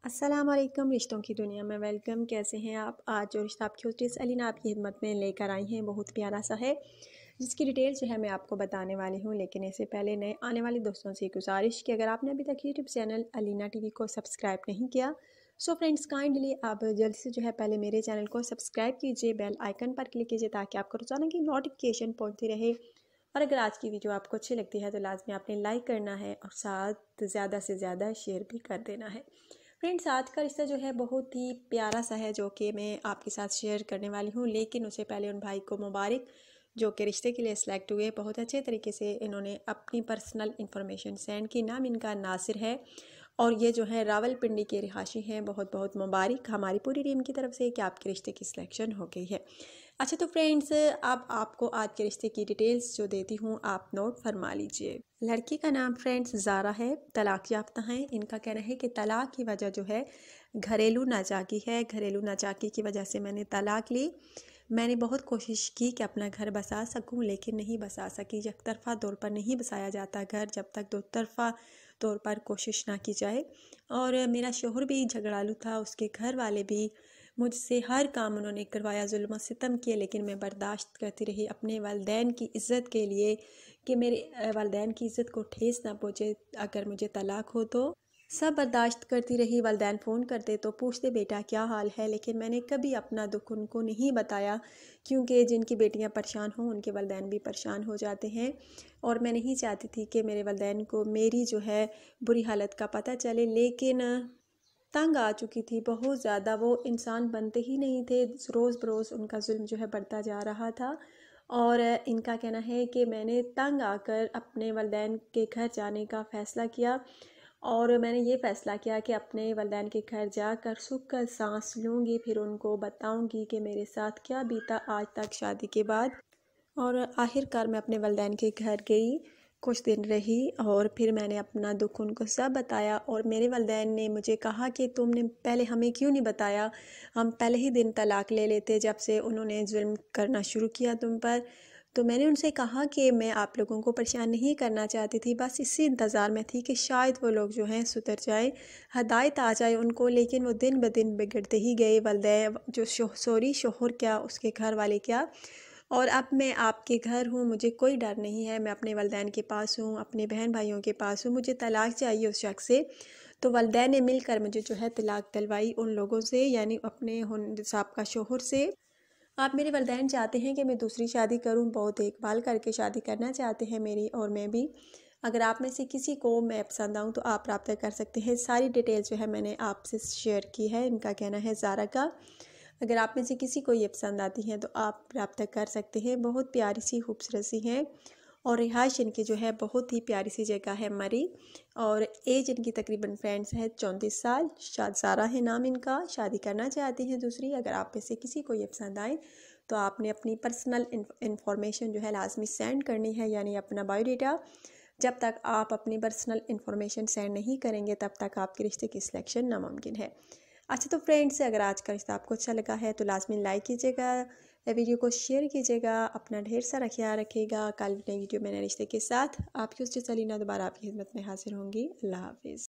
अस्सलाम वालेकुम। रिश्तों की दुनिया में वेलकम। कैसे हैं आप? आज जो रिश्ता आपकी होस्टेस अलीना आपकी खिदमत में लेकर आई हैं बहुत प्यारा सा है, जिसकी डिटेल जो है मैं आपको बताने वाली हूँ। लेकिन इससे पहले नए आने वाले दोस्तों से गुजारिश कि अगर आपने अभी तक यूट्यूब चैनल अलीना टीवी को सब्सक्राइब नहीं किया, सो फ्रेंड्स काइंडली आप जल्द से जो है पहले मेरे चैनल को सब्सक्राइब कीजिए, बेल आइकन पर क्लिक कीजिए ताकि आपको रोजाना की नोटिफिकेशन पहुँचती रहे। और अगर आज की वीडियो आपको अच्छी लगती है तो लाजमी आपने लाइक करना है और साथ ज़्यादा से ज़्यादा शेयर भी कर देना है। फ्रेंड्स, आज का रिश्ता जो है बहुत ही प्यारा सा है, जो कि मैं आपके साथ शेयर करने वाली हूँ। लेकिन उससे पहले उन भाई को मुबारक जो कि रिश्ते के लिए सिलेक्ट हुए। बहुत अच्छे तरीके से इन्होंने अपनी पर्सनल इन्फॉर्मेशन सेंड की। नाम इनका नासिर है और ये जो है रावलपिंडी के रिहाशी हैं। बहुत बहुत मुबारक हमारी पूरी टीम की तरफ से कि आपके रिश्ते की सिलेक्शन हो गई है। अच्छा तो फ्रेंड्स, अब आपको आज के रिश्ते की डिटेल्स जो देती हूँ आप नोट फरमा लीजिए। लड़की का नाम फ्रेंड्स ज़ारा है, तलाक याफ्ता हैं। इनका कहना है कि तलाक की वजह जो है घरेलू नाजाकी है। घरेलू नाजाकी की वजह से मैंने तलाक ली। मैंने बहुत कोशिश की कि अपना घर बसा सकूं, लेकिन नहीं बसा सकी। एक तरफ़ा तौर पर नहीं बसाया जाता घर जब तक दो तरफ़ा तौर पर कोशिश ना की जाए। और मेरा शोहर भी झगड़ालू था, उसके घर वाले भी मुझसे हर काम उन्होंने करवाया, जुल्म सितम किए, लेकिन मैं बर्दाश्त करती रही अपने वालिदैन की इज़्ज़त के लिए, कि मेरे वालिदैन की इज़्ज़त को ठेस ना पहुँचे अगर मुझे तलाक हो तो। सब बर्दाश्त करती रही। वालिदैन फ़ोन करते तो पूछते बेटा क्या हाल है, लेकिन मैंने कभी अपना दुख उनको नहीं बताया, क्योंकि जिनकी बेटियां परेशान हों उनके वालिदैन भी परेशान हो जाते हैं। और मैं नहीं चाहती थी कि मेरे वालिदैन को मेरी जो है बुरी हालत का पता चले। लेकिन तंग आ चुकी थी बहुत ज़्यादा, वो इंसान बनते ही नहीं थे। रोज़ बरोज़ उनका जुल्म जो है बढ़ता जा रहा था। और इनका कहना है कि मैंने तंग आकर अपने वालिदैन के घर जाने का फ़ैसला किया। और मैंने ये फ़ैसला किया कि अपने वालिदैन के घर जाकर सुख का सांस लूँगी, फिर उनको बताऊँगी कि मेरे साथ क्या बीता आज तक शादी के बाद। और आखिरकार मैं अपने वालिदैन के घर गई, कुछ दिन रही और फिर मैंने अपना दुख उनको सब बताया। और मेरे वालिदैन ने मुझे कहा कि तुमने पहले हमें क्यों नहीं बताया, हम पहले ही दिन तलाक ले लेते जब से उन्होंने जुल्म करना शुरू किया तुम पर। तो मैंने उनसे कहा कि मैं आप लोगों को परेशान नहीं करना चाहती थी, बस इसी इंतज़ार में थी कि शायद वो लोग जो हैं सुधर जाए, हदायत आ जाए उनको। लेकिन वो दिन ब दिन बिगड़ते ही गए। वालिदैन जो शोहर क्या, उसके घर वाले क्या। और अब मैं आपके घर हूँ, मुझे कोई डर नहीं है, मैं अपने वालिदैन के पास हूँ, अपने बहन भाइयों के पास हूँ। मुझे तलाक चाहिए उस शख्स से। तो वालिदैन ने मिलकर मुझे जो है तलाक दिलवाई उन लोगों से, यानी अपने साहब का शोहर से। आप मेरे वालिदैन चाहते हैं कि मैं दूसरी शादी करूं, बहुत देखभाल करके शादी करना चाहते हैं मेरी और मैं भी। अगर आप में से किसी को मैं पसंद आऊं तो आप रब्ता कर सकते हैं। सारी डिटेल जो है मैंने आपसे शेयर की है। इनका कहना है ज़ारा का, अगर आप में से किसी को ये पसंद आती हैं तो आप रब्ता कर सकते हैं। बहुत प्यारी सी खूबसूरत सी हैं और रिहाइश इनकी जो है बहुत ही प्यारी सी जगह है मरी। और एज इनकी तकरीबन फ्रेंड्स है 34 साल। ज़ारा है नाम इनका। शादी करना चाहती हैं दूसरी। अगर आप में से किसी को ये पसंद आए तो आपने अपनी पर्सनल इंफॉर्मेशन जो है लाजमी सेंड करनी है, यानी अपना बायोडाटा। जब तक आप अपनी पर्सनल इंफॉर्मेशन सेंड नहीं करेंगे तब तक आपके रिश्ते की सिलेक्शन नामुमकिन है। अच्छा तो फ्रेंड्स, अगर आज का रिश्ता आपको अच्छा लगा है तो लाजमी लाइक कीजिएगा, वीडियो को शेयर कीजिएगा, अपना ढेर सारा ख्याल रखिएगा। कल नई वीडियो में नए रिश्ते के साथ आपकी होस्ट सलीना दोबारा आपकी खिदमत में हाजिर होंगी। अल्लाह हाफिज़।